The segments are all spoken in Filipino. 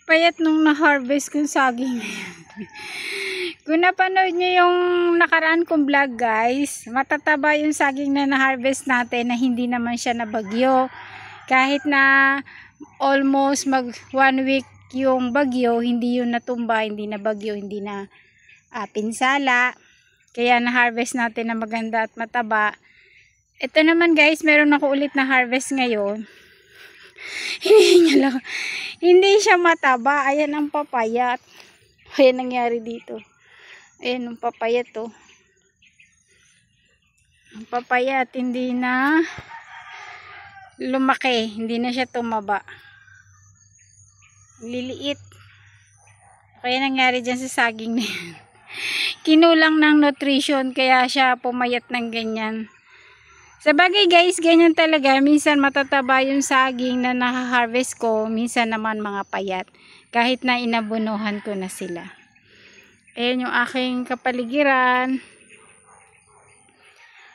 Payat nung na-harvest kong saging. Kung napanood nyo yung nakaraan kong vlog guys, matataba yung saging na na-harvest natin na hindi naman siya nabagyo. Kahit na almost mag 1 week yung bagyo, hindi yun natumba, hindi na bagyo, hindi na pinsala. Kaya na-harvest natin na maganda at mataba. Ito naman guys, meron ako ulit na harvest ngayon. Hindi siya mataba. Ayan ang papayat. Ayan nangyari dito. Ayan ang papayat to. Ang papayat hindi na lumaki. Hindi na siya tumaba. Liliit. Kaya nangyari dyan sa saging na yan. Kinulang ng nutrition kaya siya pumayat ng ganyan. Sa bagay guys, ganyan talaga. Minsan matataba yung saging na naha-harvest ko. Minsan naman mga payat. Kahit na inabunuhan ko na sila. Ayan yung aking kapaligiran.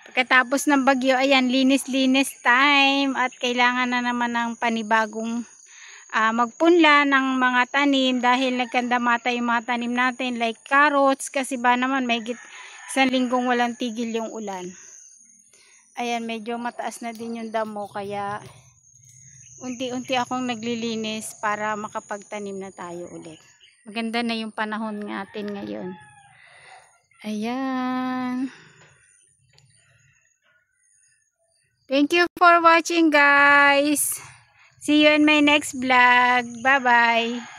Pagkatapos ng bagyo, ayan, linis-linis time. At kailangan na naman ng panibagong magpunla ng mga tanim. Dahil nagkandamata yung mga tanim natin. Like carrots. Kasi ba naman may 1 linggong walang tigil yung ulan. Ayan, medyo mataas na din yung damo, kaya unti-unti akong naglilinis para makapagtanim na tayo ulit. Maganda na yung panahon natin ngayon. Ayan. Thank you for watching guys. See you in my next vlog. Bye-bye.